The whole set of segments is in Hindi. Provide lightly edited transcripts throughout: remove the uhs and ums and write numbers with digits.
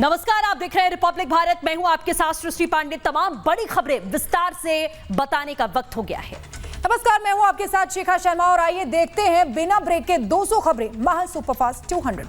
नमस्कार, आप देख रहे हैं रिपब्लिक भारत। मैं हूं आपके साथ सृष्टि पांडे। तमाम बड़ी खबरें विस्तार से बताने का वक्त हो गया है। नमस्कार, मैं हूं आपके साथ शिखा शर्मा और आइए देखते हैं बिना ब्रेक के 200 खबरें महल सुपरफास्ट 200।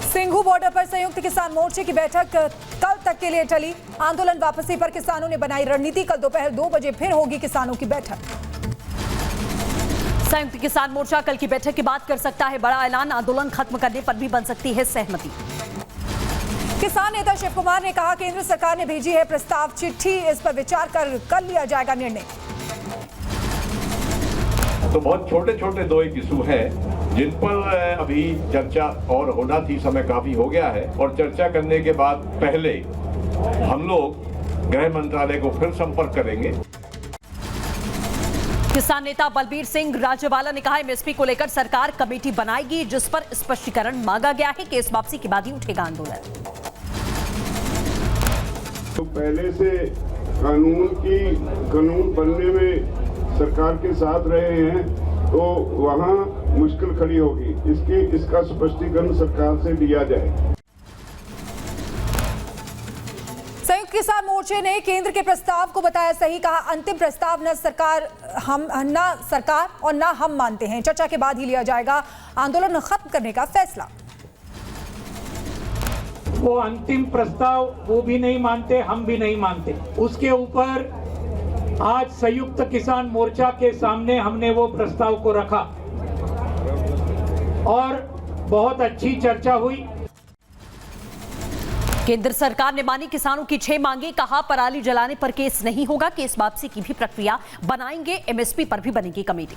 सिंघू बॉर्डर पर संयुक्त किसान मोर्चे की बैठक कल तक के लिए टली। आंदोलन वापसी पर किसानों ने बनाई रणनीति। कल दोपहर 2 बजे फिर होगी किसानों की बैठक। संयुक्त किसान मोर्चा कल की बैठक के बाद कर सकता है बड़ा ऐलान। आंदोलन खत्म करने पर भी बन सकती है सहमति। किसान नेता शिव कुमार ने कहा, केंद्र सरकार ने भेजी है प्रस्ताव चिट्ठी, इस पर विचार कर कल लिया जाएगा निर्णय। तो बहुत छोटे छोटे दो एक इशू है जिन पर अभी चर्चा और होना थी, समय काफी हो गया है और चर्चा करने के बाद पहले हम लोग गृह मंत्रालय को फिर संपर्क करेंगे। किसान नेता बलबीर सिंह राजेवाला ने कहा, एमएसपी को लेकर सरकार कमेटी बनाएगी, जिस पर स्पष्टीकरण मांगा गया है। केस वापसी के बाद ही उठेगा आंदोलन। तो पहले से कानून बनने में सरकार के साथ रहे हैं तो वहां मुश्किल खड़ी होगी। इसका स्पष्टीकरण सरकार से लिया जाए। संयुक्त किसान मोर्चे ने केंद्र के प्रस्ताव को बताया सही। कहा, अंतिम प्रस्ताव न सरकार और न हम मानते हैं। चर्चा के बाद ही लिया जाएगा आंदोलन खत्म करने का फैसला। वो अंतिम प्रस्ताव वो भी नहीं मानते, हम भी नहीं मानते। उसके ऊपर आज संयुक्त किसान मोर्चा के सामने हमने वो प्रस्ताव को रखा और बहुत अच्छी चर्चा हुई। केंद्र सरकार ने मानी किसानों की 6 मांगे। कहा, पराली जलाने पर केस नहीं होगा। केस वापसी की भी प्रक्रिया बनाएंगे। एमएसपी पर भी बनेगी कमेटी।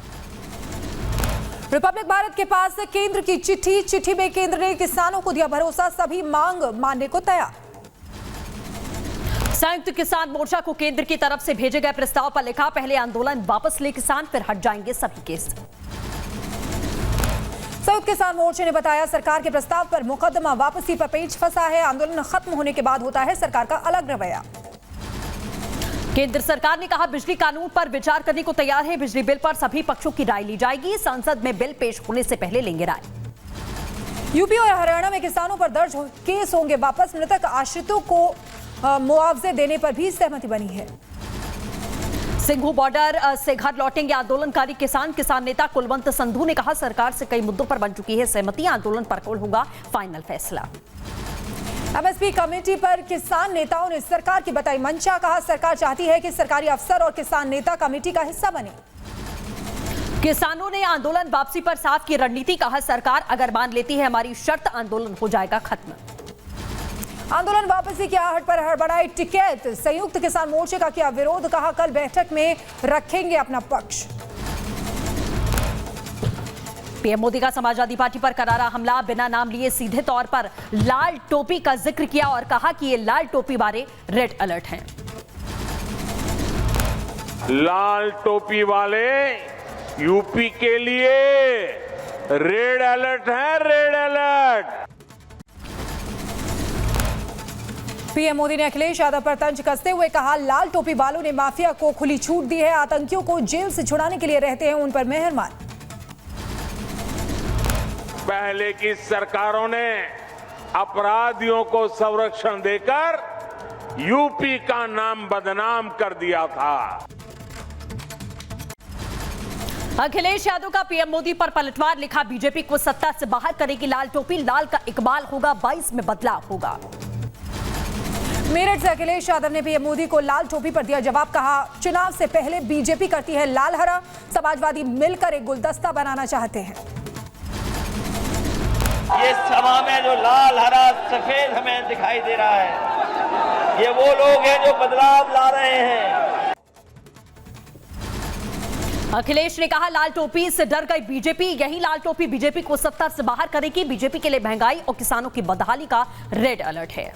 रिपब्लिक भारत के पास केंद्र की चिट्ठी में केंद्र ने किसानों को दिया भरोसा, सभी मांग मानने को तैयार। संयुक्त किसान मोर्चा को केंद्र की तरफ से भेजे गए प्रस्ताव पर लिखा, पहले आंदोलन वापस ले किसान, फिर हट जाएंगे सभी केस। संयुक्त किसान मोर्चे ने बताया, सरकार के प्रस्ताव पर मुकदमा वापसी पर पेच फंसा है। आंदोलन खत्म होने के बाद होता है सरकार का अलग रवैया। केंद्र सरकार ने कहा, बिजली कानून पर विचार करने को तैयार है। बिजली बिल पर सभी पक्षों की राय ली जाएगी। संसद में बिल पेश होने से पहले लेंगे राय। यूपी और हरियाणा में किसानों पर दर्ज केस होंगे वापस। मृतक आश्रितों को मुआवजे देने पर भी सहमति बनी है। सिंघू बॉर्डर से घर लौटेंगे आंदोलनकारी किसान। किसान नेता कुलवंत संधू ने कहा, सरकार से कई मुद्दों पर बन चुकी है सहमति। आंदोलन पर कल होगा फाइनल फैसला। एमएसपी कमेटी पर किसान नेताओं ने सरकार की बताई मंशा। कहा, सरकार चाहती है कि सरकारी अफसर और किसान नेता कमेटी का हिस्सा बने। किसानों ने आंदोलन वापसी पर साफ की रणनीति। कहा, सरकार अगर मान लेती है हमारी शर्त, आंदोलन हो जाएगा खत्म। आंदोलन वापसी की आहट पर हड़बड़ाई टिकैत। संयुक्त किसान मोर्चे का किया विरोध। कहा, कल बैठक में रखेंगे अपना पक्ष। पीएम मोदी का समाजवादी पार्टी पर करारा हमला। बिना नाम लिए सीधे तौर पर लाल टोपी का जिक्र किया और कहा कि ये लाल टोपी वाले रेड अलर्ट हैं। लाल टोपी वाले यूपी के लिए रेड अलर्ट है, रेड अलर्ट। पीएम मोदी ने अखिलेश यादव पर तंज कसते हुए कहा, लाल टोपी वालों ने माफिया को खुली छूट दी है। आतंकियों को जेल से छुड़ाने के लिए रहते हैं उन पर मेहरबान। पहले की सरकारों ने अपराधियों को संरक्षण देकर यूपी का नाम बदनाम कर दिया था। अखिलेश यादव का पीएम मोदी पर पलटवार। लिखा, बीजेपी को सत्ता से बाहर करेगी लाल टोपी। लाल का इकबाल होगा, 22 में बदलाव होगा। मेरठ से अखिलेश यादव ने पीएम मोदी को लाल टोपी पर दिया जवाब। कहा, चुनाव से पहले बीजेपी करती है लाल हरा, समाजवादी मिलकर एक गुलदस्ता बनाना चाहते हैं। ये सभा में जो लाल हरा सफेद हमें दिखाई दे रहा है, ये वो लोग हैं जो बदलाव ला रहे हैं। अखिलेश ने कहा, लाल टोपी से डर गई बीजेपी। यही लाल टोपी बीजेपी को सत्ता से बाहर करेगी। बीजेपी के लिए महंगाई और किसानों की बदहाली का रेड अलर्ट है।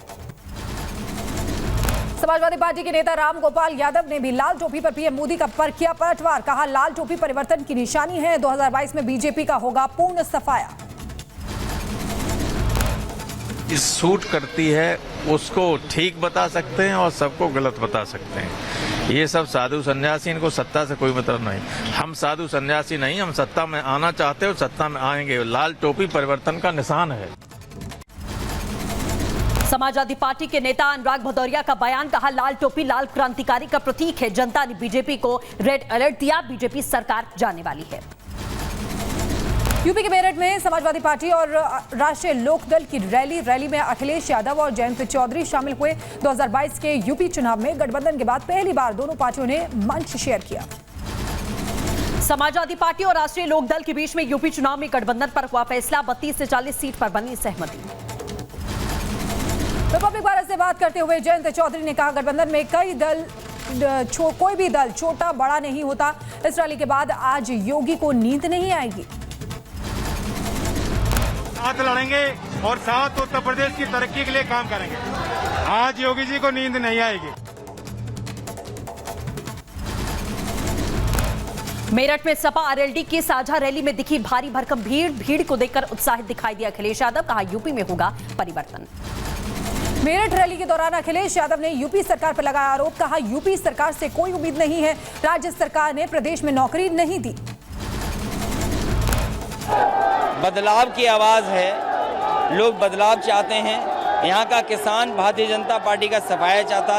समाजवादी पार्टी के नेता राम गोपाल यादव ने भी लाल टोपी पर पीएम मोदी का किया पलटवार। कहा, लाल टोपी परिवर्तन की निशानी है। 2022 में बीजेपी का होगा पूर्ण सफाया। सूट करती है उसको ठीक बता सकते हैं और सबको गलत बता सकते हैं। ये सब साधु सन्यासी, इनको सत्ता से कोई मतलब नहीं। हम साधु सन्यासी नहीं, हम सत्ता में आना चाहते हैं और सत्ता में आएंगे। लाल टोपी परिवर्तन का निशान है। समाजवादी पार्टी के नेता अनुराग भदौरिया का बयान, कहा लाल टोपी लाल क्रांतिकारी का प्रतीक है। जनता ने बीजेपी को रेड अलर्ट दिया, बीजेपी सरकार जाने वाली है। यूपी के मेरठ में समाजवादी पार्टी और राष्ट्रीय लोकदल की रैली में अखिलेश यादव और जयंत चौधरी शामिल हुए। 2022 के यूपी चुनाव में गठबंधन के बाद पहली बार दोनों पार्टियों ने मंच शेयर किया। समाजवादी पार्टी और राष्ट्रीय लोकदल के बीच में यूपी चुनाव में गठबंधन पर हुआ फैसला, 32 से 40 सीट पर बनी सहमति। रिपब्लिक भारत से बात करते हुए जयंत चौधरी ने कहा, गठबंधन में कोई भी दल छोटा बड़ा नहीं होता। इस रैली के बाद आज योगी को नींद नहीं आएगी। साथ लड़ेंगे और साथ उत्तर प्रदेश की तरक्की के लिए काम करेंगे। आज योगी जी को नींद नहीं आएगी। मेरठ में सपा आरएलडी की साझा रैली में दिखी भारी भरकम भीड़ को देखकर उत्साहित दिखाई दिया अखिलेश यादव, कहा यूपी में होगा परिवर्तन। मेरठ रैली के दौरान अखिलेश यादव ने यूपी सरकार पर लगाया आरोप, कहा यूपी सरकार से कोई उम्मीद नहीं है, राज्य सरकार ने प्रदेश में नौकरी नहीं दी। बदलाव की आवाज़ है, लोग बदलाव चाहते हैं। यहाँ का किसान भारतीय जनता पार्टी का सफाया चाहता,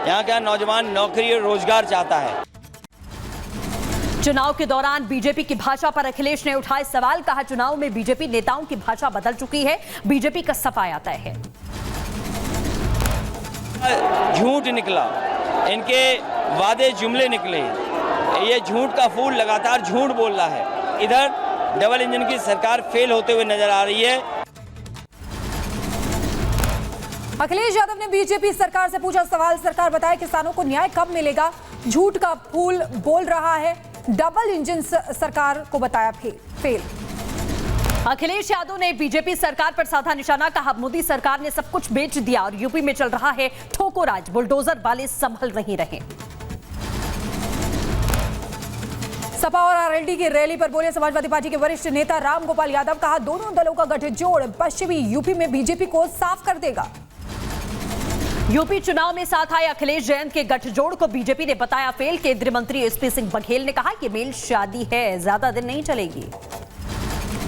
यहाँ का नौजवान नौकरी और रोजगार चाहता है। चुनाव के दौरान बीजेपी की भाषा पर अखिलेश ने उठाए सवाल, कहा चुनाव में बीजेपी नेताओं की भाषा बदल चुकी है, बीजेपी का सफाया तय है। झूठ निकला, इनके वादे जुमले निकले, ये झूठ का फूल लगातार झूठ बोल रहा है। इधर डबल इंजन की सरकार फेल होते हुए नजर आ रही है। अखिलेश यादव ने बीजेपी सरकार से पूछा सवाल, सरकार बताए किसानों को न्याय कब मिलेगा, झूठ का फूल बोल रहा है, डबल इंजन सरकार को बताया फेल। अखिलेश यादव ने बीजेपी सरकार पर साधा निशाना, कहा मोदी सरकार ने सब कुछ बेच दिया और यूपी में चल रहा है ठोको राज, बुलडोजर वाले संभल नहीं रहे। सपा और आरएलडी की रैली पर बोले समाजवादी पार्टी के वरिष्ठ नेता राम गोपाल यादव, कहा दोनों दलों का गठजोड़ पश्चिमी यूपी में बीजेपी को साफ कर देगा। यूपी चुनाव में साथ आए अखिलेश जयंत के गठजोड़ को बीजेपी ने बताया फेल। केंद्रीय मंत्री एसपी सिंह बघेल ने कहा कि मेल शादी है, ज्यादा दिन नहीं चलेगी।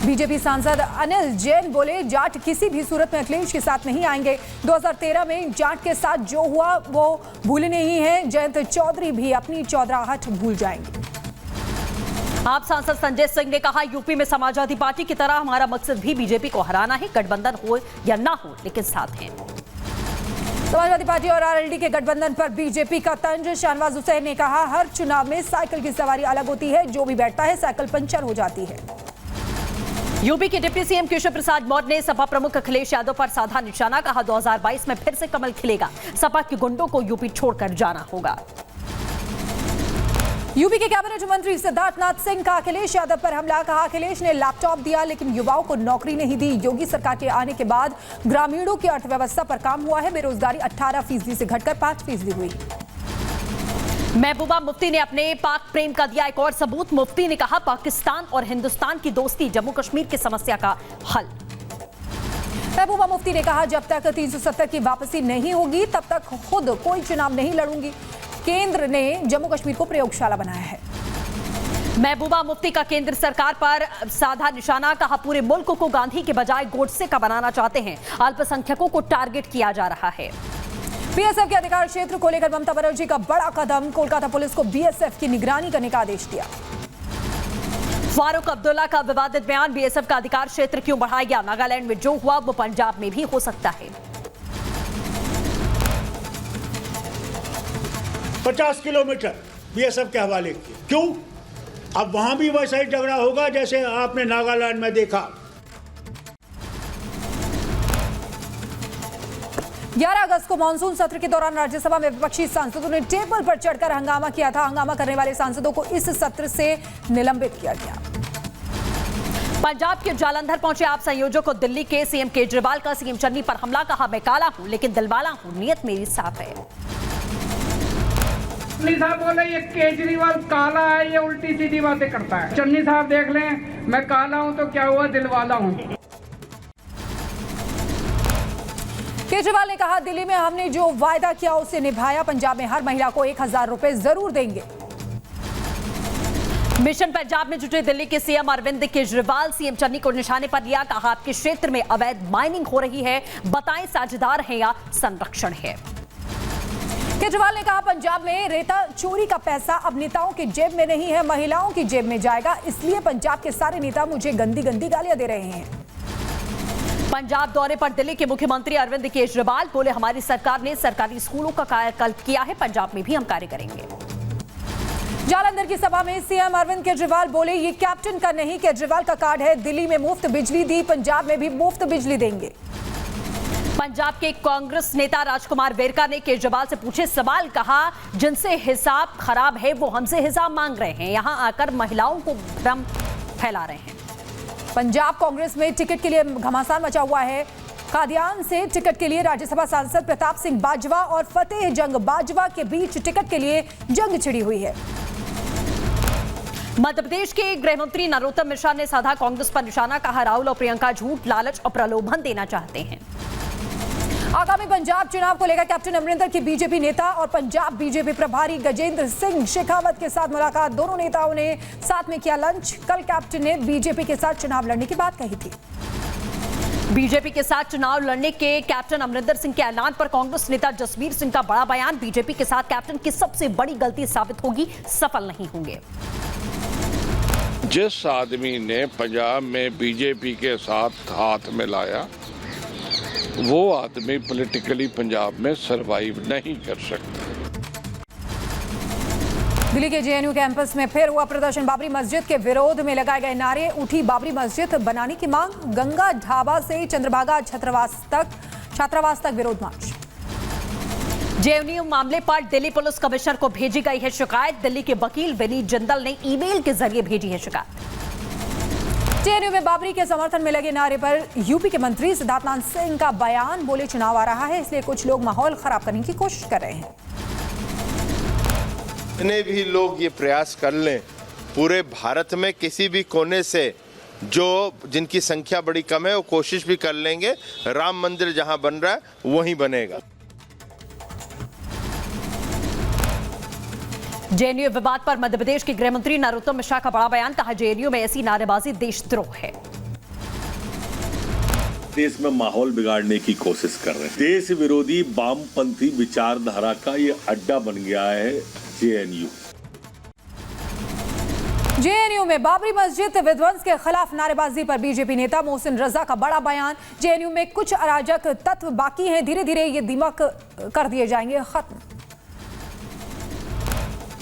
बीजेपी सांसद अनिल जैन बोले, जाट किसी भी सूरत में अखिलेश के साथ नहीं आएंगे। 2013 में जाट के साथ जो हुआ वो भूलने ही है, जयंत चौधरी भी अपनी चौधराहट भूल जाएंगे। आप सांसद संजय सिंह ने कहा, यूपी में समाजवादी पार्टी की तरह हमारा मकसद भी बीजेपी को हराना है, गठबंधन हो या ना हो लेकिन साथ हैं। समाजवादी पार्टी और आरएलडी के गठबंधन पर बीजेपी का तंज, शाहनवाज हुसैन ने कहा, हर चुनाव में साइकिल की सवारी अलग होती है, जो भी बैठता है साइकिल पंचर हो जाती है। यूपी के डिप्टी सीएम केशव प्रसाद मौर्य ने सपा प्रमुख अखिलेश यादव पर साधा निशाना, कहा 2022 में फिर से कमल खिलेगा, सपा के गुंडों को यूपी छोड़कर जाना होगा। यूपी के कैबिनेट मंत्री सिद्धार्थनाथ सिंह का अखिलेश यादव पर हमला, कहा अखिलेश ने लैपटॉप दिया लेकिन युवाओं को नौकरी नहीं दी। योगी सरकार के आने के बाद ग्रामीणों की अर्थव्यवस्था पर काम हुआ है, बेरोजगारी 18% से घटकर 5% हुई। महबूबा मुफ्ती ने अपने पाक प्रेम का दिया एक और सबूत, मुफ्ती ने कहा पाकिस्तान और हिंदुस्तान की दोस्ती जम्मू कश्मीर की समस्या का हल। महबूबा मुफ्ती ने कहा, जब तक 370 की वापसी नहीं होगी तब तक खुद कोई चुनाव नहीं लड़ूंगी। केंद्र ने जम्मू कश्मीर को प्रयोगशाला बनाया है। महबूबा मुफ्ती का केंद्र सरकार पर साधा निशाना, कहा पूरे मुल्क को गांधी के बजाय गोडसे का बनाना चाहते हैं, अल्पसंख्यकों को टारगेट किया जा रहा है। बीएसएफ के अधिकार क्षेत्र को लेकर ममता बनर्जी का बड़ा कदम, कोलकाता पुलिस को बीएसएफ की निगरानी करने का आदेश दिया। फारूक अब्दुल्ला का विवादित बयान, बीएसएफ का अधिकार क्षेत्र क्यों बढ़ाया गया, नागालैंड में जो हुआ वो पंजाब में भी हो सकता है। 50 किलोमीटर बीएसएफ के हवाले किए, क्यों? अब वहां भी वैसा ही झगड़ा होगा जैसे आपने नागालैंड में देखा। 11 अगस्त को मानसून सत्र के दौरान राज्यसभा में विपक्षी सांसदों ने टेबल पर चढ़कर हंगामा किया था। हंगामा करने वाले सांसदों को इस सत्र से निलंबित किया गया। पंजाब के जालंधर पहुंचे आप संयोजक को दिल्ली के सीएम केजरीवाल का सीएम चन्नी पर हमला, कहा मैं काला हूं लेकिन दिलवाला हूं, नीयत मेरी साफ है। चन्नी साहब बोले ये केजरीवाल काला है, ये उल्टी सीधी बातें करता है। चन्नी साहब देख लें, मैं काला हूं तो क्या हुआ, दिलवाला हूं। केजरीवाल ने कहा, दिल्ली में हमने जो वायदा किया उसे निभाया, पंजाब में हर महिला को 1000 रुपए जरूर देंगे। मिशन पंजाब में जुटे दिल्ली के सीएम अरविंद केजरीवाल सीएम चन्नी को निशाने पर लिया, कहा आपके क्षेत्र में अवैध माइनिंग हो रही है, बताएं साझेदार है या संरक्षण है। केजरीवाल ने कहा, पंजाब में रेता चोरी का पैसा अब नेताओं की जेब में नहीं है, महिलाओं की जेब में जाएगा, इसलिए पंजाब के सारे नेता मुझे गंदी गंदी गालियां दे रहे हैं। पंजाब दौरे पर दिल्ली के मुख्यमंत्री अरविंद केजरीवाल बोले, हमारी सरकार ने सरकारी स्कूलों का कायाकल्प किया है, पंजाब में भी हम कार्य करेंगे। जालंधर की सभा में सीएम अरविंद केजरीवाल बोले, ये कैप्टन का नहीं केजरीवाल का कार्ड है, दिल्ली में मुफ्त बिजली दी, पंजाब में भी मुफ्त बिजली देंगे। पंजाब के कांग्रेस नेता राजकुमार वेरका ने केजरीवाल से पूछे सवाल, कहा जिनसे हिसाब खराब है वो हमसे हिसाब मांग रहे हैं, यहां आकर महिलाओं को भ्रम फैला रहे हैं। पंजाब कांग्रेस में टिकट के लिए घमासान मचा हुआ है। कादियान से टिकट के लिए राज्यसभा सांसद प्रताप सिंह बाजवा और फतेह जंग बाजवा के बीच टिकट के लिए जंग छिड़ी हुई है। मध्य प्रदेश के गृह मंत्री नरोत्तम मिश्रा ने साधा कांग्रेस पर निशाना, कहा राहुल और प्रियंका झूठ, लालच और प्रलोभन देना चाहते हैं। आगामी पंजाब चुनाव को लेकर कैप्टन अमरिंदर की बीजेपी नेता और पंजाब बीजेपी प्रभारी गजेंद्र सिंह शेखावत के साथ मुलाकात, दोनों नेताओं ने साथ में किया लंच। कल कैप्टन ने बीजेपी के साथ चुनाव लड़ने की बात कही थी। बीजेपी के साथ चुनाव लड़ने के कैप्टन अमरिंदर सिंह के ऐलान पर कांग्रेस नेता जसबीर सिंह का बड़ा बयान, बीजेपी के साथ कैप्टन की सबसे बड़ी गलती साबित होगी, सफल नहीं होंगे। जिस आदमी ने पंजाब में बीजेपी के साथ हाथ मिलाया वो आदमी पॉलिटिकली पंजाब में सरवाइव नहीं कर सकता। दिल्ली के जेएनयू कैंपस में फिर हुआ प्रदर्शन, बाबरी मस्जिद के विरोध में लगाए गए नारे, उठी बाबरी मस्जिद बनाने की मांग, गंगा ढाबा से चंद्रभागा छात्रावास तक विरोध मार्च। जेएनयू मामले पर दिल्ली पुलिस कमिश्नर को भेजी गई है शिकायत, दिल्ली के वकील विनीत जिंदल ने ईमेल के जरिए भेजी है शिकायत। जेएनयू में बाबरी के समर्थन में लगे नारे पर यूपी के मंत्री सिद्धार्थनाथ सिंह का बयान, बोले चुनाव आ रहा है इसलिए कुछ लोग माहौल खराब करने की कोशिश कर रहे हैं। जितने भी लोग ये प्रयास कर लें, पूरे भारत में किसी भी कोने से जिनकी संख्या बड़ी कम है वो कोशिश भी कर लेंगे, राम मंदिर जहां बन रहा है वहीं बनेगा। जेएनयू विवाद पर मध्य प्रदेश के गृह मंत्री नरोत्तम मिश्रा का बड़ा बयान, कहा जेएनयू में ऐसी नारेबाजी देशद्रोह है। देश में माहौल बिगाड़ने की कोशिश कर रहे हैं, देश विरोधी वामपंथी विचारधारा का ये अड्डा बन गया है जेएनयू। जेएनयू में बाबरी मस्जिद विध्वंस के खिलाफ नारेबाजी पर बीजेपी नेता मोहसिन रजा का बड़ा बयान, जेएनयू में कुछ अराजक तत्व बाकी हैं, धीरे धीरे ये दीमक कर दिए जाएंगे खत्म।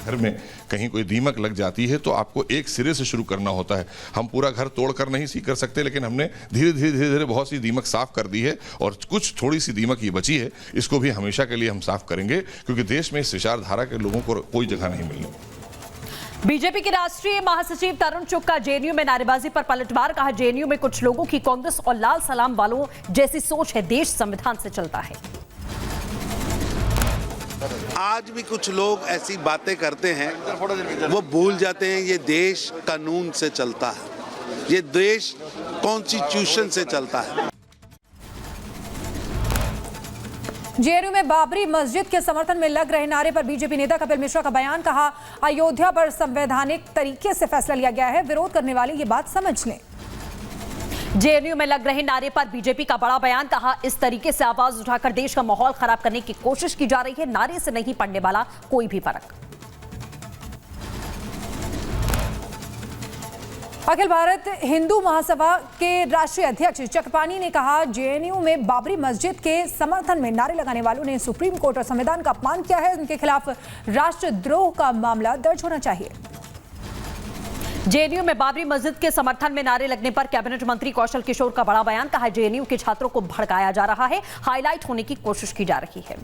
घर में कहीं कोई दीमक लग जाती है तो आपको एक सिरे से शुरू करना होता है। हम पूरा घर तोड़कर नहीं सी कर सकते, लेकिन हमने धीरे धीरे बहुत सी दीमक साफ कर दी है और कुछ थोड़ी सी दीमक ये बची है, इसको भी हमेशा के लिए हम साफ करेंगे, क्योंकि देश में इस विचारधारा के लोगों को कोई जगह नहीं मिलनी। बीजेपी के राष्ट्रीय महासचिव तरुण चुग का जेएनयू में नारेबाजी पर पलटवार, कहा जेएनयू में कुछ लोगों की कांग्रेस और लाल सलाम वालों जैसी सोच है, देश संविधान से चलता है। आज भी कुछ लोग ऐसी बातें करते हैं, वो भूल जाते हैं ये देश कानून से चलता है, ये देश कॉन्स्टिट्यूशन से चलता है। जेएनयू में बाबरी मस्जिद के समर्थन में लग रहे नारे पर बीजेपी नेता कपिल मिश्रा का बयान, कहा अयोध्या पर संवैधानिक तरीके से फैसला लिया गया है, विरोध करने वाले ये बात समझ लें। जेएनयू में लग रहे नारे पर बीजेपी का बड़ा बयान, कहा इस तरीके से आवाज उठाकर देश का माहौल खराब करने की कोशिश की जा रही है, नारे से नहीं पड़ने वाला कोई भी फर्क। अखिल भारत हिंदू महासभा के राष्ट्रीय अध्यक्ष चक्रपाणी ने कहा जेएनयू में बाबरी मस्जिद के समर्थन में नारे लगाने वालों ने सुप्रीम कोर्ट और संविधान का अपमान किया है, उनके खिलाफ राष्ट्रद्रोह का मामला दर्ज होना चाहिए। जेएनयू में बाबरी मस्जिद के समर्थन में नारे लगने पर कैबिनेट मंत्री कौशल किशोर का बड़ा बयान, कहा जेएनयू के छात्रों को भड़काया जा रहा है, हाईलाइट होने की कोशिश की जा रही है।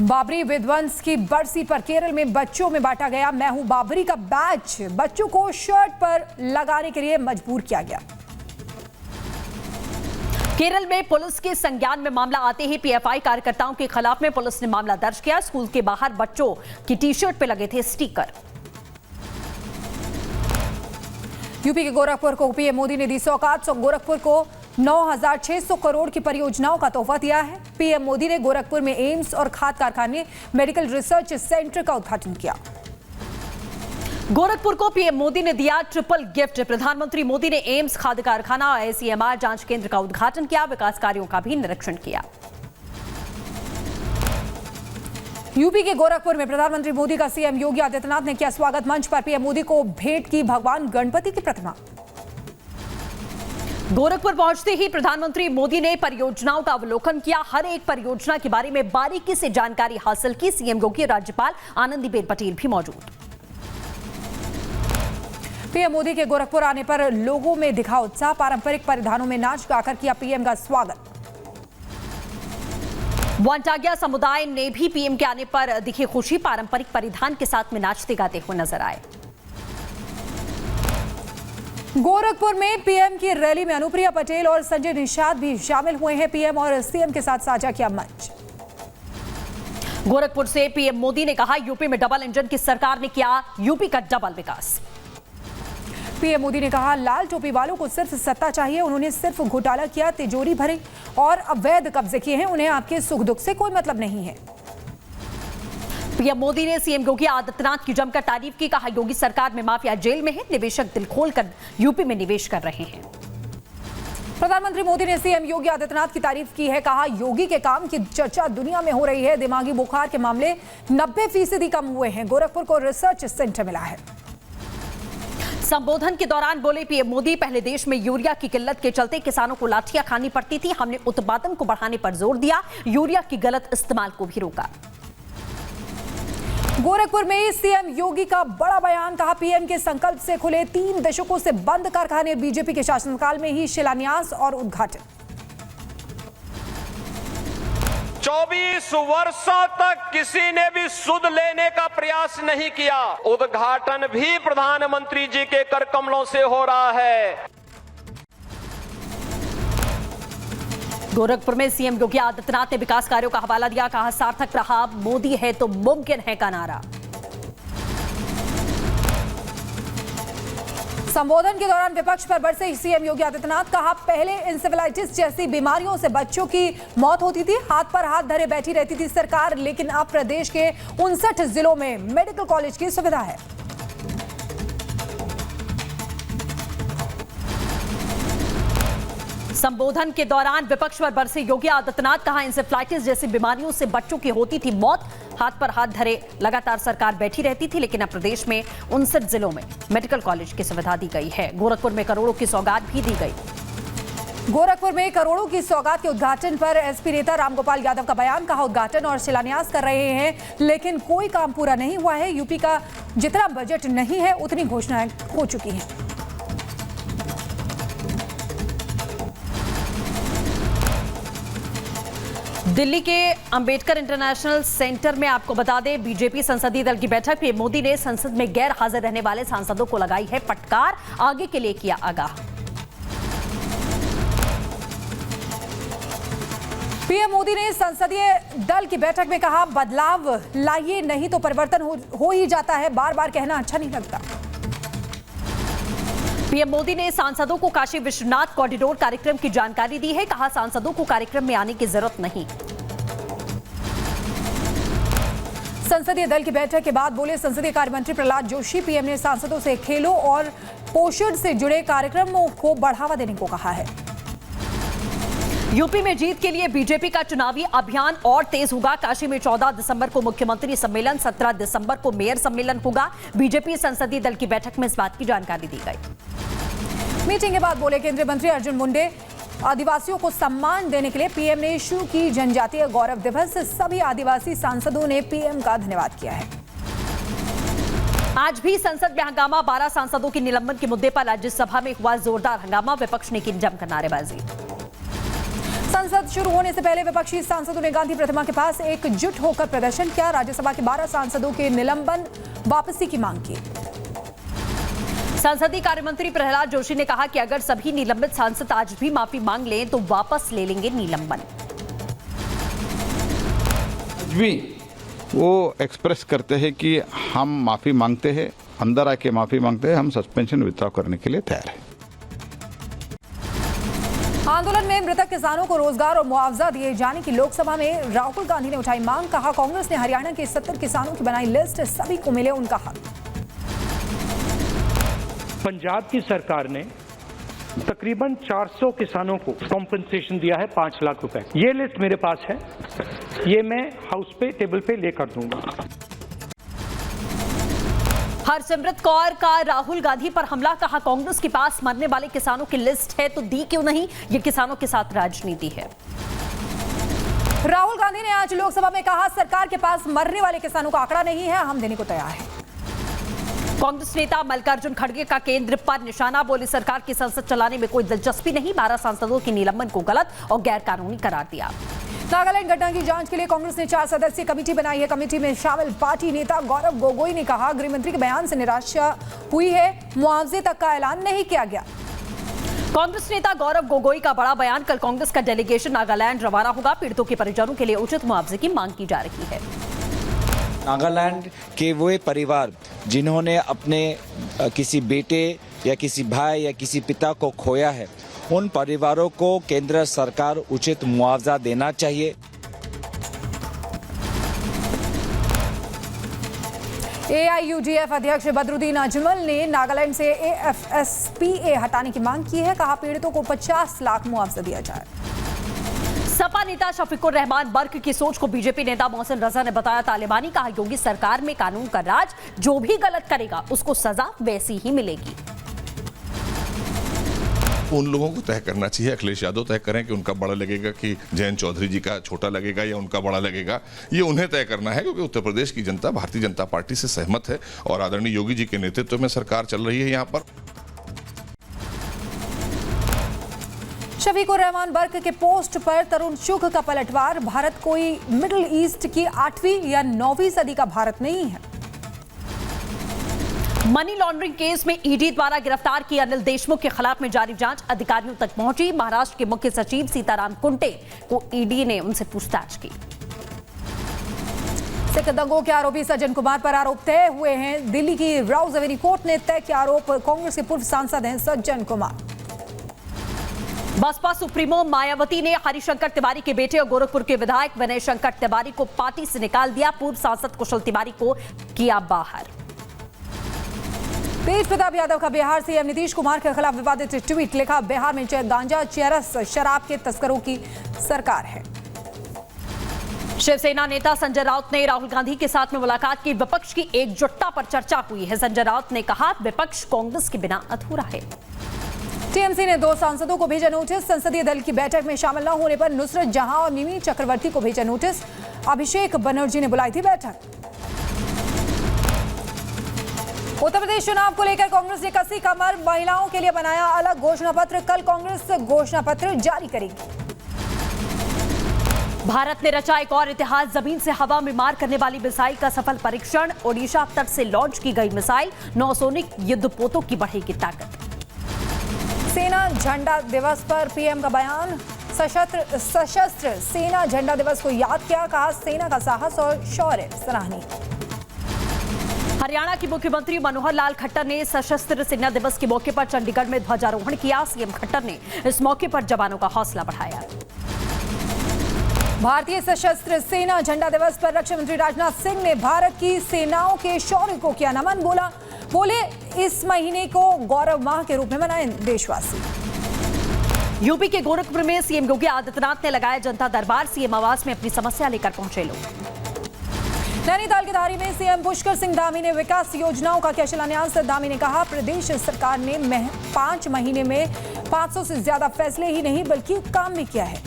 बाबरी विध्वंस की बरसी पर केरल में बच्चों में बांटा गया मैं हूं बाबरी का बैच, बच्चों को शर्ट पर लगाने के लिए मजबूर किया गया। केरल में पुलिस के संज्ञान में मामला आते ही पीएफआई कार्यकर्ताओं के खिलाफ में पुलिस ने मामला दर्ज किया, स्कूल के बाहर बच्चों की टी-शर्ट पे लगे थे स्टिकर। यूपी के गोरखपुर को पीएम मोदी ने दी सौगात, गोरखपुर को 9,600 करोड़ की परियोजनाओं का तोहफा दिया है। पीएम मोदी ने गोरखपुर में एम्स और खाद कारखाने मेडिकल रिसर्च सेंटर का उद्घाटन किया। गोरखपुर को पीएम मोदी ने दिया ट्रिपल गिफ्ट। प्रधानमंत्री मोदी ने एम्स, खाद कारखाना और आईसीएमआर जांच केंद्र का उद्घाटन किया, विकास कार्यों का भी निरीक्षण किया। यूपी के गोरखपुर में प्रधानमंत्री मोदी का सीएम योगी आदित्यनाथ ने किया स्वागत। मंच पर पीएम मोदी को भेंट की भगवान गणपति की प्रतिमा। गोरखपुर पहुंचते ही प्रधानमंत्री मोदी ने परियोजनाओं का अवलोकन किया, हर एक परियोजना के बारे में बारीकी से जानकारी हासिल की। सीएम योगी और राज्यपाल आनंदीबेन पटेल भी मौजूद। पीएम मोदी के गोरखपुर आने पर लोगों में दिखा उत्साह। पारंपरिक परिधानों में नाच गाकर किया पीएम का स्वागत। वांटागिया समुदाय ने भी पीएम के आने पर दिखी खुशी, पारंपरिक परिधान के साथ में नाचते गाते हुए नजर आए। गोरखपुर में पीएम की रैली में अनुप्रिया पटेल और संजय निषाद भी शामिल हुए हैं। पीएम और सीएम के साथ साझा किया मंच। गोरखपुर से पीएम मोदी ने कहा, यूपी में डबल इंजन की सरकार ने किया यूपी का डबल विकास। पीएम मोदी ने कहा, लाल टोपी वालों को सिर्फ सत्ता चाहिए, उन्होंने सिर्फ घोटाला किया, तिजोरी भरी और अवैध कब्जे किए हैं, उन्हें आपके सुख दुख से कोई मतलब नहीं है। पीएम मोदी ने सीएम योगी आदित्यनाथ की जमकर तारीफ की, कहा योगी सरकार में माफिया जेल में है, निवेशक दिल खोलकर यूपी में निवेश कर रहे हैं। प्रधानमंत्री मोदी ने सीएम योगी आदित्यनाथ की तारीफ की है, कहा योगी के काम की चर्चा दुनिया में हो रही है, दिमागी बुखार के मामले 90% कम हुए हैं, गोरखपुर को रिसर्च सेंटर मिला है। संबोधन के दौरान बोले पीएम मोदी, पहले देश में यूरिया की किल्लत के चलते किसानों को लाठियां खानी पड़ती थी, हमने उत्पादन को बढ़ाने पर जोर दिया, यूरिया की गलत इस्तेमाल को भी रोका। गोरखपुर में सीएम योगी का बड़ा बयान, कहा पीएम के संकल्प से खुले 3 दशकों से बंद कारखाने, बीजेपी के शासनकाल में ही शिलान्यास और उद्घाटन। 24 वर्षों तक किसी ने भी सुध लेने का प्रयास नहीं किया, उद्घाटन भी प्रधानमंत्री जी के कर कमलों से हो रहा है। गोरखपुर में सीएम योगी आदित्यनाथ ने विकास कार्यों का हवाला दिया, कहा सार्थक रहा मोदी है तो मुमकिन है का नारा। संबोधन के दौरान विपक्ष पर बरसे सीएम योगी आदित्यनाथ, कहा पहले इंसेफेलाइटिस जैसी बीमारियों से बच्चों की मौत होती थी, हाथ पर हाथ धरे बैठी रहती थी सरकार, लेकिन अब प्रदेश के 59 जिलों में मेडिकल कॉलेज की सुविधा है। संबोधन के दौरान विपक्ष पर बरसे योगी आदित्यनाथ, कहा इंसेफ्लाइटिस जैसी बीमारियों से बच्चों की होती थी मौत, हाथ पर हाथ धरे लगातार सरकार बैठी रहती थी, लेकिन अब प्रदेश में 59 जिलों में मेडिकल कॉलेज की सुविधा दी गई है। गोरखपुर में करोड़ों की सौगात भी दी गई। गोरखपुर में करोड़ों की सौगात के उद्घाटन पर एसपी नेता रामगोपाल यादव का बयान, कहा उद्घाटन और शिलान्यास कर रहे हैं, लेकिन कोई काम पूरा नहीं हुआ है। यूपी का जितना बजट नहीं है उतनी घोषणाएं हो चुकी हैं। दिल्ली के अंबेडकर इंटरनेशनल सेंटर में आपको बता दें, बीजेपी संसदीय दल की बैठक में मोदी ने संसद में गैर हाजिर रहने वाले सांसदों को लगाई है फटकार, आगे के लिए किया आगाह। पीएम मोदी ने संसदीय दल की बैठक में कहा, बदलाव लाइए नहीं तो परिवर्तन हो ही जाता है, बार बार कहना अच्छा नहीं लगता। पीएम मोदी ने सांसदों को काशी विश्वनाथ कॉरिडोर कार्यक्रम की जानकारी दी है, कहा सांसदों को कार्यक्रम में आने की जरूरत नहीं। संसदीय दल की बैठक के बाद बोले संसदीय कार्य मंत्री प्रहलाद जोशी, पीएम ने सांसदों से खेलों और पोषण से जुड़े कार्यक्रमों को बढ़ावा देने को कहा है। यूपी में जीत के लिए बीजेपी का चुनावी अभियान और तेज होगा। काशी में 14 दिसंबर को मुख्यमंत्री सम्मेलन, 17 दिसंबर को मेयर सम्मेलन होगा। बीजेपी संसदीय दल की बैठक में इस बात की जानकारी दी गई। मीटिंग के बाद बोले केंद्रीय मंत्री अर्जुन मुंडे, आदिवासियों को सम्मान देने के लिए पीएम ने शुरू की जनजातीय गौरव दिवस, सभी आदिवासी सांसदों ने पीएम का धन्यवाद किया है। आज भी संसद में हंगामा, 12 सांसदों की निलंबन के मुद्दे पर राज्यसभा में हुआ जोरदार हंगामा, विपक्ष ने की जमकर नारेबाजी। संसद शुरू होने से पहले विपक्षी सांसदों ने गांधी प्रतिमा के पास एकजुट होकर प्रदर्शन किया, राज्यसभा के 12 सांसदों के निलंबन वापसी की मांग की। संसदीय कार्य मंत्री प्रहलाद जोशी ने कहा कि अगर सभी निलंबित सांसद आज भी माफी मांग लें तो वापस ले लेंगे निलंबन। आज भी वो एक्सप्रेस करते हैं कि हम माफी मांगते हैं, अंदर आके माफी मांगते हैं, हम सस्पेंशन विथड्रॉ करने के लिए तैयार हैं। आंदोलन में मृतक किसानों को रोजगार और मुआवजा दिए जाने की लोकसभा में राहुल गांधी ने उठाई मांग। कहा, कांग्रेस ने हरियाणा के 70 किसानों की बनाई लिस्ट, सभी को मिले उनका हक। पंजाब की सरकार ने तकरीबन 400 किसानों को कॉम्पनसेशन दिया है 5 लाख रुपए। ये लिस्ट मेरे पास है, ये मैं हाउस पे टेबल पे लेकर दूंगा। हरसिमरत कौर का राहुल गांधी पर हमला। कहा, कांग्रेस के पास मरने वाले किसानों की लिस्ट है तो दी क्यों नहीं? ये किसानों के साथ राजनीति है। राहुल गांधी ने आज लोकसभा में कहा, सरकार के पास मरने वाले किसानों का आंकड़ा नहीं है, हम देने को तैयार हैं। कांग्रेस नेता मल्लिकार्जुन खड़गे का केंद्र पर निशाना। बोले, सरकार की संसद चलाने में कोई दिलचस्पी नहीं। 12 सांसदों की निलंबन को गलत और गैर कानूनी करार दिया। नागालैंड घटना की जांच के लिए कांग्रेस ने 4 सदस्यीय कमेटी बनाई है। कमेटी में शामिल पार्टी नेता गौरव गोगोई ने कहा, गृहमंत्री के बयान से निराशा हुई है, मुआवजे तक का ऐलान नहीं किया गया। कांग्रेस नेता गौरव गोगोई का बड़ा बयान। कल कांग्रेस का डेलीगेशन नागालैंड रवाना होगा। पीड़ितों के परिजनों के लिए उचित मुआवजे की मांग की जा रही है। नागालैंड के वो परिवार जिन्होंने अपने किसी बेटे या किसी भाई या किसी पिता को खोया है, उन परिवारों को केंद्र सरकार उचित मुआवजा देना चाहिए। AIUDF अध्यक्ष बदरुद्दीन अजमल ने नागालैंड से AFSPA हटाने की मांग की है। कहा, पीड़ितों को 50 लाख मुआवजा दिया जाए। सपा नेता शफीकुर रहमान बर्क की सोच को बीजेपी नेता मोहसिन रजा ने बताया तालिबानी। कहा, योगी सरकार में कानून का राज, जो भी गलत करेगा उसको सजा वैसी ही मिलेगी। उन लोगों को तय करना चाहिए, अखिलेश यादव तय करें कि उनका बड़ा लगेगा कि जयंत चौधरी जी का छोटा लगेगा या उनका बड़ा लगेगा। ये उन्हें तय करना है, क्योंकि उत्तर प्रदेश की जनता भारतीय जनता पार्टी से सहमत है और आदरणीय योगी जी के नेतृत्व में सरकार चल रही है। यहाँ पर शफीकुर रहमान बर्क के पोस्ट पर तरुण चुघ का पलटवार। भारत कोई मिडिल ईस्ट की 8वीं या 9वीं सदी का भारत नहीं है। मनी लॉन्ड्रिंग केस में ईडी द्वारा गिरफ्तार किए अनिल देशमुख के खिलाफ में जारी जांच अधिकारियों तक पहुंची। महाराष्ट्र के मुख्य सचिव सीताराम कुंटे को ईडी ने उनसे पूछताछ की। सिख दंगों के आरोपी सज्जन कुमार पर आरोप तय हुए हैं। दिल्ली की राउज एवेन्यू कोर्ट ने तय किया आरोप। कांग्रेस के पूर्व सांसद हैं सज्जन कुमार। बसपा सुप्रीमो मायावती ने हरिशंकर तिवारी के बेटे और गोरखपुर के विधायक विनय शंकर तिवारी को पार्टी से निकाल दिया। पूर्व सांसद कुशल तिवारी को किया बाहर। तेज प्रताप यादव का बिहार सीएम नीतीश कुमार के खिलाफ विवादित ट्वीट। लिखा, बिहार में गांजा, चरस, शराब के तस्करों की सरकार है। शिवसेना नेता संजय राउत ने राहुल गांधी के साथ में मुलाकात की। विपक्ष की एकजुटता पर चर्चा हुई है। संजय राउत ने कहा, विपक्ष कांग्रेस के बिना अधूरा है। टीएमसी ने 2 सांसदों को भेजा नोटिस। संसदीय दल की बैठक में शामिल न होने पर नुसरत जहां और मिमी चक्रवर्ती को भेजा नोटिस। अभिषेक बनर्जी ने बुलाई थी बैठक। उत्तर प्रदेश चुनाव को लेकर कांग्रेस ने कसी कमर। महिलाओं के लिए बनाया अलग घोषणा पत्र। कल कांग्रेस घोषणा पत्र जारी करेगी। भारत ने रचा एक और इतिहास। जमीन से हवा में मार करने वाली मिसाइल का सफल परीक्षण। ओडिशा तट से लॉन्च की गई मिसाइल। नौसैनिक युद्धपोतों की बढ़ेगी ताकत। सेना झंडा दिवस पर पीएम का बयान। सशस्त्र सेना झंडा दिवस को याद किया। कहा, सेना का साहस और शौर्य सराहनीय। हरियाणा के मुख्यमंत्री मनोहर लाल खट्टर ने सशस्त्र सेना दिवस के मौके पर चंडीगढ़ में ध्वजारोहण किया। सीएम खट्टर ने इस मौके पर जवानों का हौसला बढ़ाया। भारतीय सशस्त्र सेना झंडा दिवस पर रक्षा मंत्री राजनाथ सिंह ने भारत की सेनाओं के शौर्य को किया नमन। बोले इस महीने को गौरव माह के रूप में मनाएं देशवासी। यूपी के गोरखपुर में सीएम योगी आदित्यनाथ ने लगाया जनता दरबार। सीएम आवास में अपनी समस्या लेकर पहुंचे लोग। नैनीताल के धारी में सीएम पुष्कर सिंह धामी ने विकास योजनाओं का किया शिलान्यास। धामी ने कहा, प्रदेश सरकार ने 5 महीने में 500 से ज्यादा फैसले ही नहीं बल्कि काम भी किया है।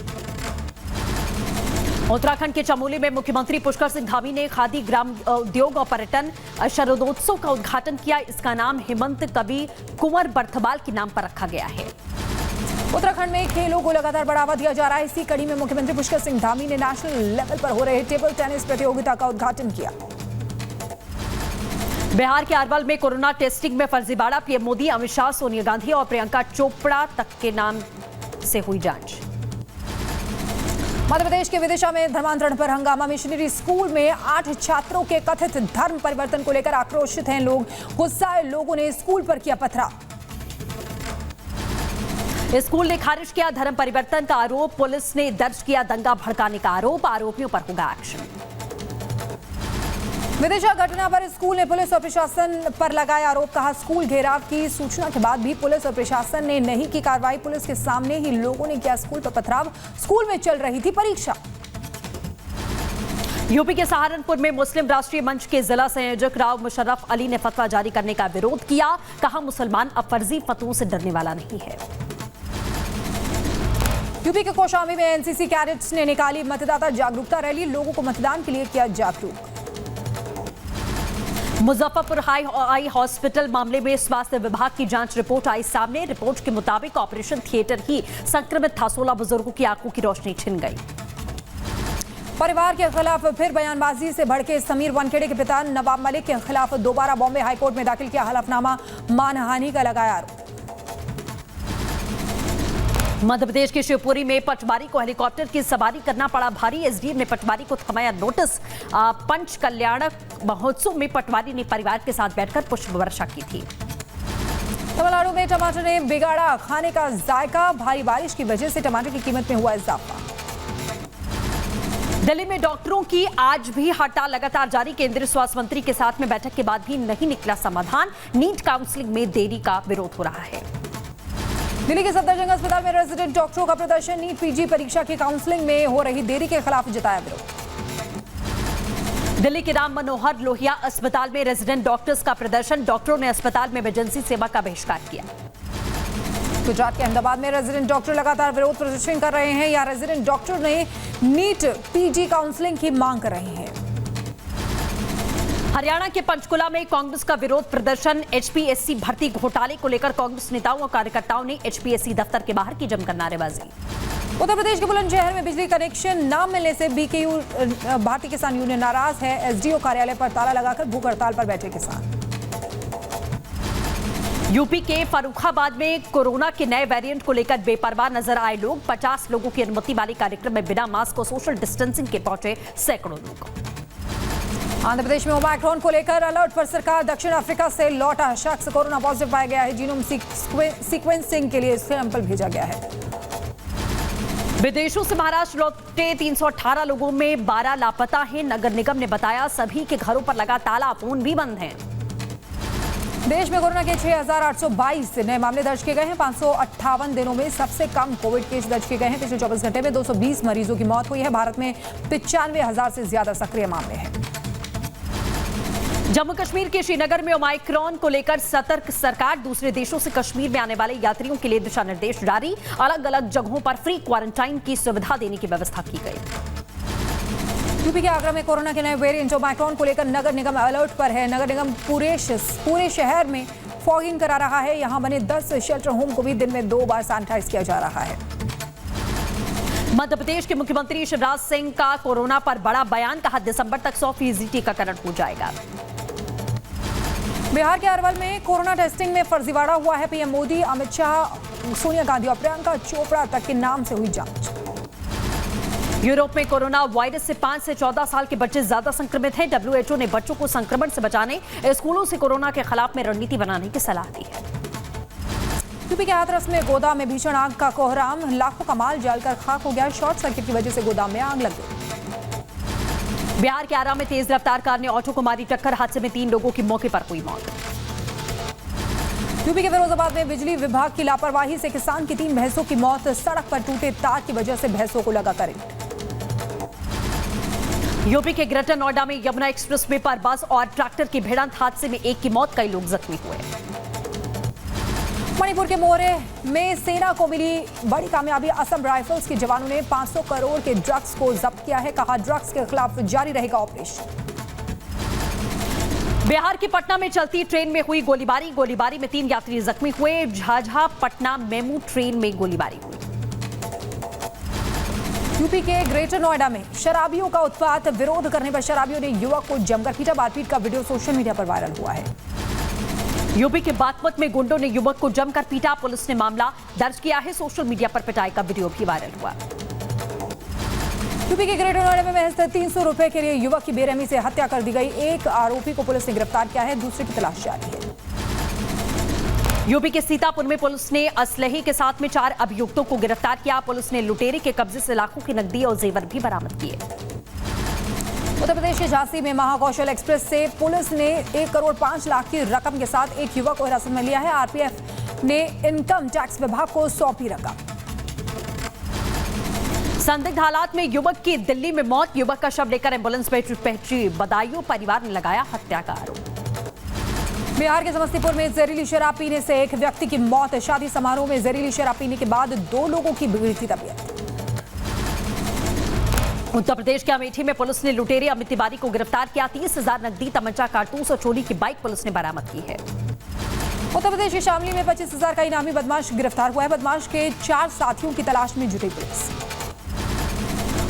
उत्तराखंड के चमोली में मुख्यमंत्री पुष्कर सिंह धामी ने खादी ग्राम उद्योग और पर्यटन शरदोत्सव का उद्घाटन किया। इसका नाम हेमंत कवि कुंवर बर्थमाल के नाम पर रखा गया है। उत्तराखंड में खेलों को लगातार बढ़ावा दिया जा रहा है। इसी कड़ी में मुख्यमंत्री पुष्कर सिंह धामी ने नेशनल लेवल पर हो रहे टेबल टेनिस प्रतियोगिता का उद्घाटन किया। बिहार के अरवल में कोरोना टेस्टिंग में फर्जीवाड़ा। पीएम मोदी, अमित शाह, सोनिया गांधी और प्रियंका चोपड़ा तक के नाम से हुई जांच। मध्य प्रदेश के विदिशा में धर्मांतरण पर हंगामा। मिशनरी स्कूल में 8 छात्रों के कथित धर्म परिवर्तन को लेकर आक्रोशित हैं लोग। गुस्साए लोगों ने स्कूल पर किया पथराव। स्कूल ने खारिज किया धर्म परिवर्तन का आरोप, पुलिस ने दर्ज किया दंगा भड़काने का आरोप, आरोपियों पर होगा एक्शन। विदिशा घटना पर स्कूल ने पुलिस और प्रशासन पर लगाया आरोप, कहा स्कूल घेराव की सूचना के बाद भी पुलिस और प्रशासन ने नहीं की कार्रवाई, पुलिस के सामने ही लोगों ने किया स्कूल पर पथराव, स्कूल में चल रही थी परीक्षा। यूपी के सहारनपुर में मुस्लिम राष्ट्रीय मंच के जिला संयोजक राव मुशर्रफ अली ने फतवा जारी करने का विरोध किया, कहा मुसलमान अब फर्जी फतवों से डरने वाला नहीं है। यूपी के कौशाम्बी में एनसीसी कैडेट्स ने निकाली मतदाता जागरूकता रैली, लोगों को मतदान के लिए किया जागरूक। मुजफ्फरपुर हाई हॉस्पिटल मामले में स्वास्थ्य विभाग की जांच रिपोर्ट आई सामने, रिपोर्ट के मुताबिक ऑपरेशन थिएटर ही संक्रमित था, 16 बुजुर्गों की आंखों की रोशनी छिन गई। परिवार के खिलाफ फिर बयानबाजी से भड़के समीर वानखेड़े के पिता नवाब मलिक के खिलाफ दोबारा बॉम्बे हाईकोर्ट में दाखिल किया हलफनामा, मानहानि का लगाया आरोप। मध्य प्रदेश के शिवपुरी में पटवारी को हेलीकॉप्टर की सवारी करना पड़ा भारी, एसडीएम ने पटवारी को थमाया नोटिस। पंच कल्याणक महोत्सव में पटवारी ने परिवार के साथ बैठकर पुष्प वर्षा की थी। तमिलनाडु में टमाटर ने बिगाड़ा खाने का जायका, भारी बारिश की वजह से टमाटर की कीमत में हुआ इजाफा। दिल्ली में डॉक्टरों की आज भी हड़ताल लगातार जारी, केंद्रीय स्वास्थ्य मंत्री के साथ में बैठक के बाद भी नहीं निकला समाधान, नीट काउंसलिंग में देरी का विरोध हो रहा है। दिल्ली के सफदरजंग अस्पताल में रेजिडेंट डॉक्टरों का प्रदर्शन, नीट पीजी परीक्षा की काउंसलिंग में हो रही देरी के खिलाफ जताया विरोध। दिल्ली के राम मनोहर लोहिया अस्पताल में रेजिडेंट डॉक्टर्स का प्रदर्शन, डॉक्टरों ने अस्पताल में इमरजेंसी सेवा का बहिष्कार किया। गुजरात के अहमदाबाद में रेजिडेंट डॉक्टर लगातार विरोध प्रदर्शन कर रहे हैं, यहाँ रेजिडेंट डॉक्टर ने नीट पीजी काउंसलिंग की मांग कर रहे हैं। हरियाणा के पंचकुला में कांग्रेस का विरोध प्रदर्शन, एचपीएससी भर्ती घोटाले को लेकर कांग्रेस नेताओं और कार्यकर्ताओं ने एचपीएससी दफ्तर के बाहर की जमकर नारेबाजी। उत्तर प्रदेश के बुलंदशहर में बिजली कनेक्शन न मिलने से बीकेयू भारतीय किसान यूनियन नाराज है, एसडीओ कार्यालय पर ताला लगाकर भूख हड़ताल पर बैठे किसान। यूपी के फर्रुखाबाद में कोरोना के नए वेरिएंट को लेकर बेपरवाह नजर आए लोग, 50 लोगों की अनुमति वाले कार्यक्रम में बिना मास्क और सोशल डिस्टेंसिंग के पहुंचे सैकड़ों लोग। आंध्र प्रदेश में ओमाइक्रॉन को लेकर अलर्ट पर सरकार, दक्षिण अफ्रीका से लौटा शख्स कोरोना पॉजिटिव पाया गया है, जीनोम सीक्वेंसिंग के लिए सैंपल भेजा गया है। विदेशों से महाराष्ट्र लौटे 318 लोगों में 12 लापता हैं, नगर निगम ने बताया सभी के घरों पर लगा ताला, फोन भी बंद हैं। देश में कोरोना के 6,822 नए मामले दर्ज किए गए हैं, 558 दिनों में सबसे कम कोविड केस दर्ज किए गए हैं। पिछले 24 घंटे में 220 मरीजों की मौत हुई है। भारत में 95,000 से ज्यादा सक्रिय मामले हैं। जम्मू कश्मीर के श्रीनगर में ओमाइक्रॉन को लेकर सतर्क सरकार, दूसरे देशों से कश्मीर में आने वाले यात्रियों के लिए दिशा निर्देश जारी, अलग अलग जगहों पर फ्री क्वारंटाइन की सुविधा देने की व्यवस्था की गई। यूपी के आगरा में कोरोना के नए वेरिएंट ओमाइक्रॉन को लेकर नगर निगम अलर्ट पर है। नगर निगम पूरे शहर में फॉगिंग करा रहा है। यहां बने 10 शेल्टर होम को भी दिन में 2 बार सैनिटाइज किया जा रहा है। मध्य प्रदेश के मुख्यमंत्री शिवराज सिंह का कोरोना पर बड़ा बयान, कहा दिसंबर तक 100% टीकाकरण हो जाएगा। बिहार के अरवल में कोरोना टेस्टिंग में फर्जीवाड़ा हुआ है। पीएम मोदी, अमित शाह, सोनिया गांधी और प्रियंका चोपड़ा तक के नाम से हुई जांच। यूरोप में कोरोना वायरस से 5 से 14 साल के बच्चे ज्यादा संक्रमित हैं। डब्ल्यूएचओ ने बच्चों को संक्रमण से बचाने स्कूलों से कोरोना के खिलाफ में रणनीति बनाने की सलाह दी है। यूपी के हाथरस में गोदाम में भीषण आग का कोहराम, लाखों का माल जलकर खाक हो गया। शॉर्ट सर्किट की वजह से गोदाम में आग लग गई। बिहार के आरा में तेज रफ्तार कार ने ऑटो को मारी टक्कर, हादसे में 3 लोगों की मौके पर हुई मौत। यूपी के फिरोजाबाद में बिजली विभाग की लापरवाही से किसान की 3 भैंसों की मौत, सड़क पर टूटे तार की वजह से भैंसों को लगा करंट। यूपी के ग्रेटर नोएडा में यमुना एक्सप्रेसवे पर बस और ट्रैक्टर की भिड़ंत, हादसे में 1 की मौत, कई लोग जख्मी हुए। मणिपुर के मोरे में सेना को मिली बड़ी कामयाबी, असम राइफल्स के जवानों ने 500 करोड़ के ड्रग्स को जब्त किया है। कहा ड्रग्स के खिलाफ जारी रहेगा ऑपरेशन। बिहार के पटना में चलती ट्रेन में हुई गोलीबारी में 3 यात्री जख्मी हुए। झाझा पटना मेमू ट्रेन में गोलीबारी हुई। यूपी के ग्रेटर नोएडा में शराबियों का उत्पात, विरोध करने पर शराबियों ने युवक को जमकर पीटा। मारपीट का वीडियो सोशल मीडिया पर वायरल हुआ है। यूपी के बागपत में गुंडों ने युवक को जमकर पीटा, पुलिस ने मामला दर्ज किया है। सोशल मीडिया पर पिटाई का वीडियो भी वायरल हुआ। यूपी के ग्रेटर नोएडा में महज 300 रुपए के लिए युवक की बेरहमी से हत्या कर दी गई। एक आरोपी को पुलिस ने गिरफ्तार किया है, दूसरे की तलाश जारी है। यूपी के सीतापुर में पुलिस ने असलहे के साथ में 4 अभियुक्तों को गिरफ्तार किया। पुलिस ने लुटेरे के कब्जे से लाखों की नकदी और जेवर भी बरामद किए। उत्तर प्रदेश के झांसी में महाकौशल एक्सप्रेस से पुलिस ने 1 करोड़ 5 लाख की रकम के साथ एक युवक को हिरासत में लिया है। आरपीएफ ने इनकम टैक्स विभाग को सौंपी रकम। संदिग्ध हालात में युवक की दिल्ली में मौत। युवक का शव लेकर एम्बुलेंस में पहुंची बदायूं परिवार ने लगाया हत्या का आरोप। बिहार के समस्तीपुर में जहरीली शराब पीने से एक व्यक्ति की मौत। शादी समारोह में जहरीली शराब पीने के बाद 2 लोगों की बिगड़ी थी तबीयत। उत्तर प्रदेश के अमेठी में पुलिस ने लुटेरे अमित तिवारी को गिरफ्तार किया। 30,000 नकदी, तमंचा, कारतूस और चोरी की बाइक पुलिस ने बरामद की है। उत्तर प्रदेश के शामली में 25,000 का इनामी बदमाश गिरफ्तार हुआ है। बदमाश के 4 साथियों की तलाश में जुटी पुलिस।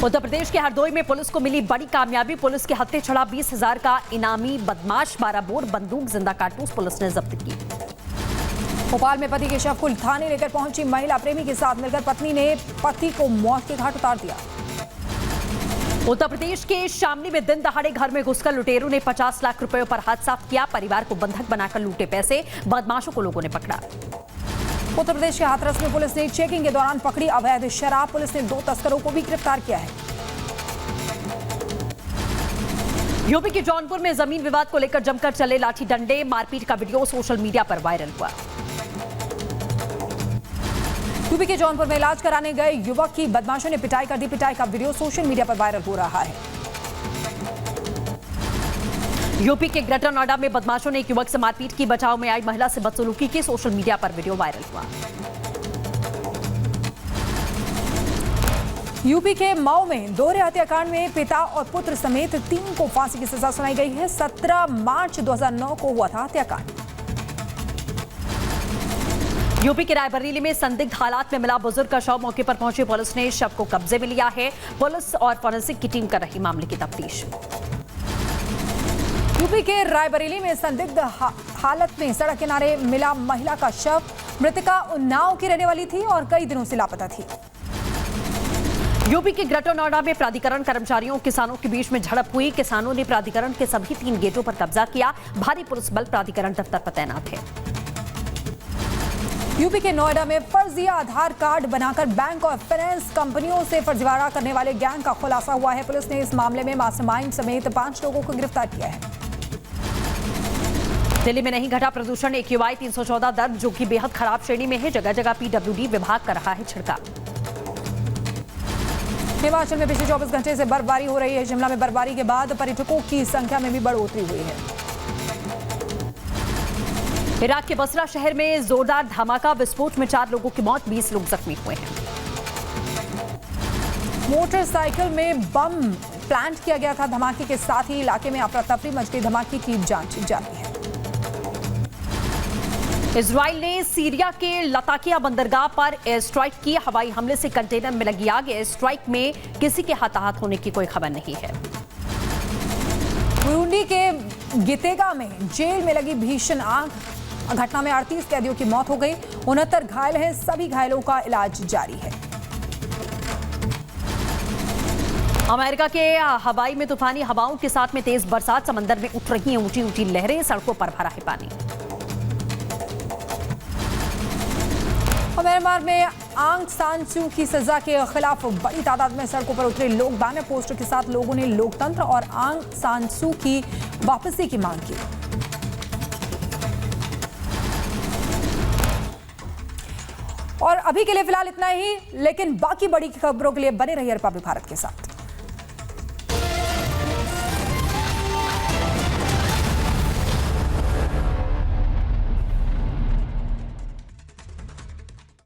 उत्तर प्रदेश के हरदोई में पुलिस को मिली बड़ी कामयाबी। पुलिस के हत्थे चढ़ा 20,000 का इनामी बदमाश, 12 बोर बंदूक, जिंदा कारतूस पुलिस ने जब्त की। भोपाल में पति के शव को थाने लेकर पहुंची महिला। प्रेमी के साथ मिलकर पत्नी ने पति को मौत के घाट उतार दिया। उत्तर प्रदेश के शामली में दिन दहाड़े घर में घुसकर लुटेरों ने 50 लाख रुपए पर हाथ साफ किया। परिवार को बंधक बनाकर लूटे पैसे। बदमाशों को लोगों ने पकड़ा। उत्तर प्रदेश के हाथरस में पुलिस ने चेकिंग के दौरान पकड़ी अवैध शराब। पुलिस ने 2 तस्करों को भी गिरफ्तार किया है। यूपी के जौनपुर में जमीन विवाद को लेकर जमकर चले लाठी डंडे। मारपीट का वीडियो सोशल मीडिया पर वायरल हुआ। यूपी के जौनपुर में इलाज कराने गए युवक की बदमाशों ने पिटाई कर दी। पिटाई का वीडियो सोशल मीडिया पर वायरल हो रहा है। यूपी के ग्रेटर नोएडा में बदमाशों ने एक युवक से मारपीट की। बचाव में आई महिला से बदसलूकी की। सोशल मीडिया पर वीडियो वायरल हुआ। यूपी के मऊ में दोहरे हत्याकांड में पिता और पुत्र समेत 3 को फांसी की सजा सुनाई गई है। 17 मार्च 2009 को हुआ था हत्याकांड। यूपी के रायबरेली में संदिग्ध हालात में मिला बुजुर्ग का शव। मौके पर पहुंची पुलिस ने शव को कब्जे में लिया है। पुलिस और फॉरेंसिक की टीम कर रही मामले की तफ्तीश। यूपी के रायबरेली में संदिग्ध हालत में सड़क किनारे मिला महिला का शव। मृतका उन्नाव की रहने वाली थी और कई दिनों से लापता थी। यूपी के ग्रेटर नोएडा में प्राधिकरण कर्मचारियों और किसानों के बीच में झड़प हुई। किसानों ने प्राधिकरण के सभी 3 गेटों पर कब्जा किया। भारी पुलिस बल प्राधिकरण दफ्तर पर तैनात है। यूपी के नोएडा में फर्जी आधार कार्ड बनाकर बैंक और फाइनेंस कंपनियों से फर्जीवाड़ा करने वाले गैंग का खुलासा हुआ है। पुलिस ने इस मामले में मास्टरमाइंड समेत 5 लोगों को गिरफ्तार किया है। दिल्ली में नहीं घटा प्रदूषण। AQI 314 दर्ज, जो कि बेहद खराब श्रेणी में है। जगह जगह PWD विभाग कर रहा है छिड़काव। हिमाचल में पिछले 24 घंटे से बर्फबारी हो रही है। शिमला में बर्फबारी के बाद पर्यटकों की संख्या में भी बढ़ोतरी हुई है। इराक के बसरा शहर में जोरदार धमाका। विस्फोट में 4 लोगों की मौत, 20 लोग जख्मी हुए हैं। मोटरसाइकिल में बम प्लांट किया गया था। धमाके के साथ ही इलाके में अफरा तफरी मच गई। धमाके की जांच जारी है। इजराइल ने सीरिया के लताकिया बंदरगाह पर एयर स्ट्राइक की। हवाई हमले से कंटेनर में लगी आग। एयर स्ट्राइक में किसी के हताहत होने की कोई खबर नहीं है। बुरुंडी के गितेगा में जेल में लगी भीषण आग। घटना में 38 कैदियों की मौत हो गई। 69 घायल हैं। सभी घायलों का इलाज जारी है। अमेरिका के हवाई में तूफानी हवाओं के साथ में तेज बरसात। समंदर में उठ रही हैं ऊंची ऊंची लहरें। सड़कों पर भरा है पानी। म्यांमार में आंग सान सू की सजा के खिलाफ बड़ी तादाद में सड़कों पर उतरे लोग। बैनर पोस्टर के साथ लोगों ने लोकतंत्र और आंग सान सू की वापसी की मांग की। और अभी के लिए फिलहाल इतना ही, लेकिन बाकी बड़ी खबरों के लिए बने रहिए रिपब्लिक भारत के साथ।